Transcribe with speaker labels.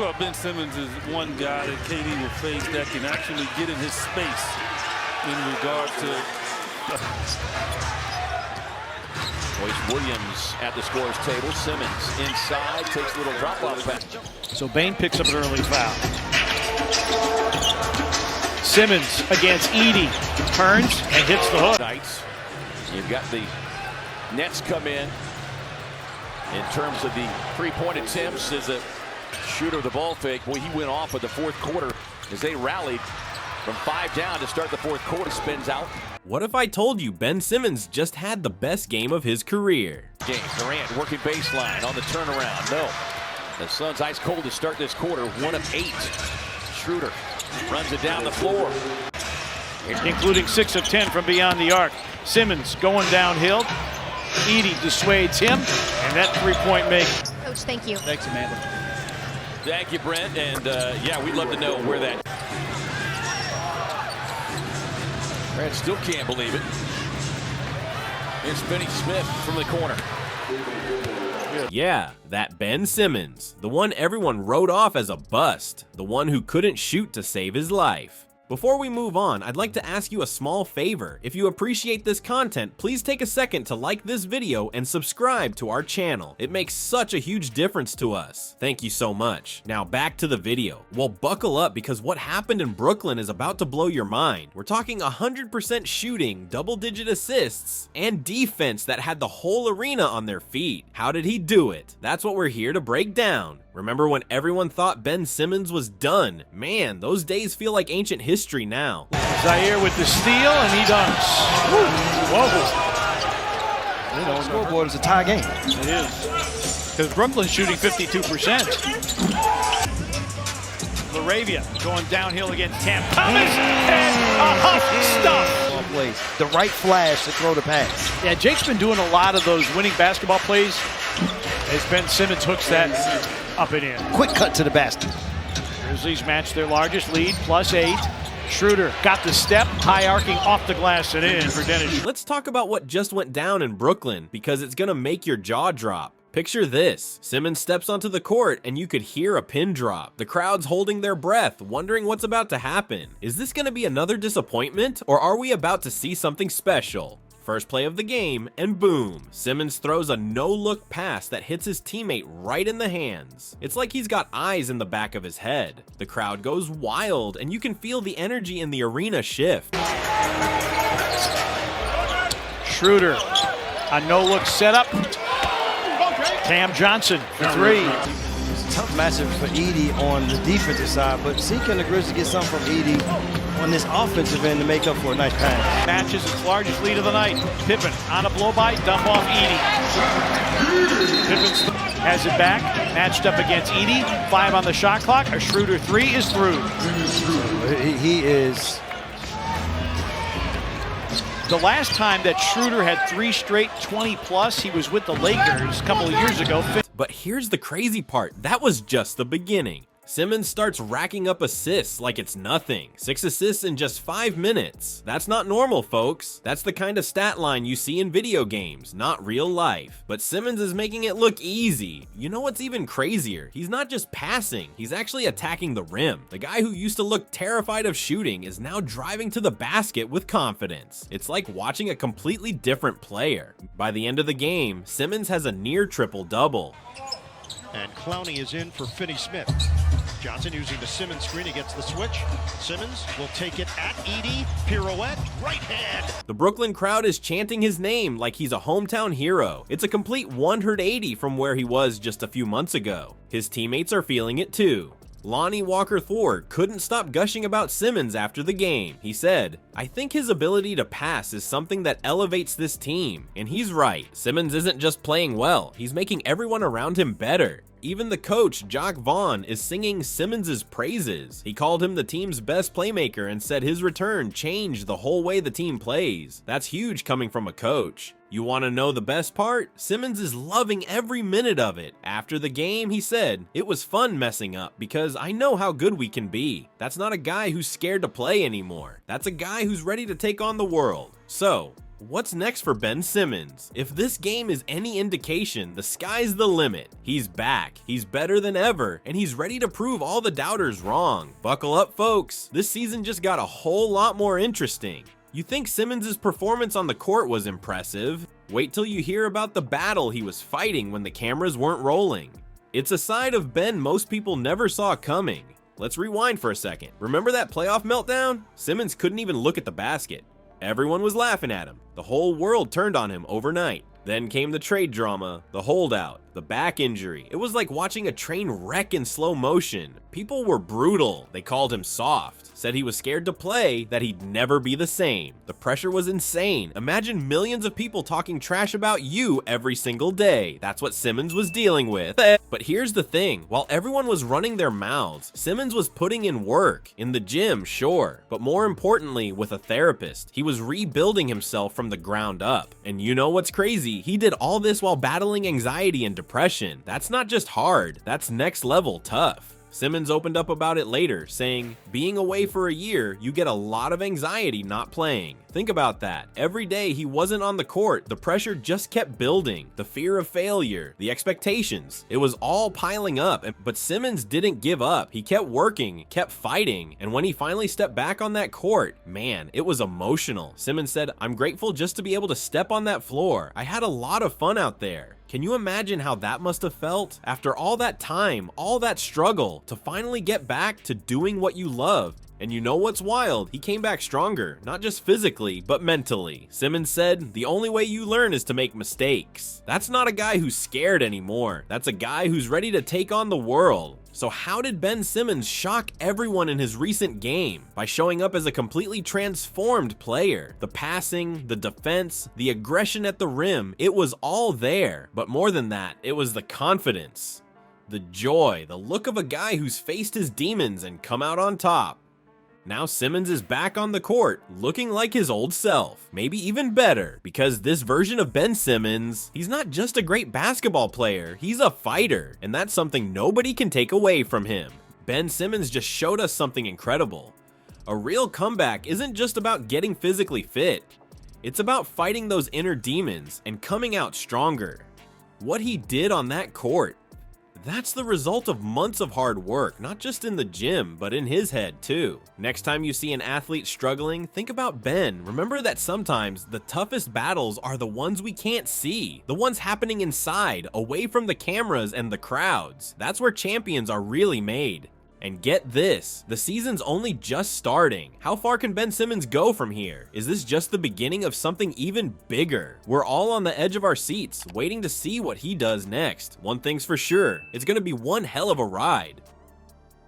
Speaker 1: Well, Ben Simmons is one guy that KD will face that can actually get in his space in regard to.
Speaker 2: Royce Williams at the scorer's table. Simmons inside, takes a little drop-off back.
Speaker 3: So Bane picks up an early foul. Simmons against Edey. Turns and hits the hook.
Speaker 2: You've got the Nets come in terms of the three-point attempts as a shooter of the ball fake. Boy, he went off with the fourth quarter as they rallied from 5 down to start the fourth quarter. Spins out.
Speaker 4: What if I told you Ben Simmons just had the best game of his career?
Speaker 2: Durant working baseline on the turnaround. No. The Suns ice cold to start this quarter. 1 of 8. Schroeder runs it down the floor.
Speaker 3: Including 6 of 10 from beyond the arc. Simmons going downhill. Edey dissuades him, and that three-point make.
Speaker 5: Coach, thank you.
Speaker 3: Thanks, Amanda.
Speaker 2: Thank you, Brent. And yeah, we'd love to know where that. Brent still can't believe it. Here's Finney Smith from the corner.
Speaker 4: Yeah, that Ben Simmons, the one everyone wrote off as a bust, the one who couldn't shoot to save his life. Before we move on, I'd like to ask you a small favor. If you appreciate this content, please take a second to like this video and subscribe to our channel. It makes such a huge difference to us. Thank you so much. Now back to the video. Well, buckle up because what happened in Brooklyn is about to blow your mind. We're talking 100% shooting, double-digit assists, and defense that had the whole arena on their feet. How did he do it? That's what we're here to break down. Remember when everyone thought Ben Simmons was done? Man, those days feel like ancient history now.
Speaker 3: Zaire with the steal, and he dunks. Whoa.
Speaker 6: You know, scoreboard is a tie game.
Speaker 3: It is. Because Brooklyn's shooting 52%. Laravia going downhill against Cam Thomas, and a huff stuff.
Speaker 6: Plays. The right flash to throw the pass.
Speaker 3: Yeah, Jake's been doing a lot of those winning basketball plays as Ben Simmons hooks that up and in.
Speaker 6: Quick cut to the basket.
Speaker 3: Grizzlies match their largest lead, +8. Schroeder got the step, high arcing off the glass and in for Dennis.
Speaker 4: Let's talk about what just went down in Brooklyn because it's gonna make your jaw drop. Picture this. Simmons steps onto the court and you could hear a pin drop. The crowd's holding their breath, wondering what's about to happen. Is this gonna be another disappointment or are we about to see something special? First play of the game, and boom, Simmons throws a no-look pass that hits his teammate right in the hands. It's like he's got eyes in the back of his head. The crowd goes wild, and you can feel the energy in the arena shift.
Speaker 3: Schroeder, a no-look setup. Cam Johnson for 3.
Speaker 6: It's a tough matchup for Edey on the defensive side, but see can the Grizzlies get something from Edey on this offensive end to make up for a nice pass.
Speaker 3: Matches its largest lead of the night. Pippen on a blow-by, dump off Edey. Pippen has it back, matched up against Edey. 5 on the shot clock. A Schroeder 3 is through.
Speaker 6: He is.
Speaker 3: The last time that Schroeder had 3 straight 20-plus, he was with the Lakers a couple of years ago.
Speaker 4: But here's the crazy part. That was just the beginning. Simmons starts racking up assists like it's nothing. 6 assists in just 5 minutes. That's not normal, folks. That's the kind of stat line you see in video games, not real life. But Simmons is making it look easy. You know what's even crazier? He's not just passing, he's actually attacking the rim. The guy who used to look terrified of shooting is now driving to the basket with confidence. It's like watching a completely different player. By the end of the game, Simmons has a near triple-double.
Speaker 7: And Clowney is in for Finney Smith. Johnson using the Simmons screen, he gets the switch. Simmons will take it at Edey, pirouette, right hand.
Speaker 4: The Brooklyn crowd is chanting his name like he's a hometown hero. It's a complete 180 from where he was just a few months ago. His teammates are feeling it too. Lonnie Walker-Ford couldn't stop gushing about Simmons after the game. He said, "I think his ability to pass is something that elevates this team." And he's right. Simmons isn't just playing well, he's making everyone around him better. Even the coach, Jock Vaughn, is singing Simmons' praises. He called him the team's best playmaker and said his return changed the whole way the team plays. That's huge coming from a coach. You want to know the best part? Simmons is loving every minute of it. After the game, he said, "It was fun messing up because I know how good we can be." That's not a guy who's scared to play anymore. That's a guy who's ready to take on the world. So, What's next for Ben Simmons? If this game is any indication, the sky's the limit. He's back, he's better than ever, and he's ready to prove all the doubters wrong. Buckle up, folks. This season just got a whole lot more interesting. You think Simmons' performance on the court was impressive? Wait till you hear about the battle he was fighting when the cameras weren't rolling. It's a side of Ben most people never saw coming. Let's rewind for a second. Remember that playoff meltdown? Simmons couldn't even look at the basket. Everyone was laughing at him. The whole world turned on him overnight. Then came the trade drama, the holdout, the back injury. It was like watching a train wreck in slow motion. People were brutal. They called him soft, said he was scared to play, that he'd never be the same. The pressure was insane. Imagine millions of people talking trash about you every single day. That's what Simmons was dealing with. But here's the thing, while everyone was running their mouths, Simmons was putting in work. In the gym, sure, but more importantly, with a therapist. He was rebuilding himself from the ground up. And you know what's crazy? He did all this while battling anxiety and depression. That's not just hard, that's next level tough. Simmons opened up about it later, saying, being away for a year, you get a lot of anxiety not playing. Think about that. Every day he wasn't on the court, the pressure just kept building. The fear of failure, the expectations, it was all piling up. But Simmons didn't give up. He kept working, kept fighting, and when he finally stepped back on that court, man, it was emotional. Simmons said, I'm grateful just to be able to step on that floor. I had a lot of fun out there. Can you imagine how that must have felt? After all that time, all that struggle, to finally get back to doing what you love. And you know what's wild? He came back stronger, not just physically, but mentally. Simmons said, the only way you learn is to make mistakes. That's not a guy who's scared anymore. That's a guy who's ready to take on the world. So how did Ben Simmons shock everyone in his recent game? By showing up as a completely transformed player. The passing, the defense, the aggression at the rim, it was all there. But more than that, it was the confidence, the joy, the look of a guy who's faced his demons and come out on top. Now Simmons is back on the court, looking like his old self, maybe even better, because this version of Ben Simmons, he's not just a great basketball player, he's a fighter, and that's something nobody can take away from him. Ben Simmons just showed us something incredible. A real comeback isn't just about getting physically fit, it's about fighting those inner demons and coming out stronger. What he did on that court, that's the result of months of hard work, not just in the gym, but in his head too. Next time you see an athlete struggling, think about Ben. Remember that sometimes the toughest battles are the ones we can't see, the ones happening inside, away from the cameras and the crowds. That's where champions are really made. And get this, the season's only just starting. How far can Ben Simmons go from here? Is this just the beginning of something even bigger? We're all on the edge of our seats, waiting to see what he does next. One thing's for sure, it's gonna be one hell of a ride.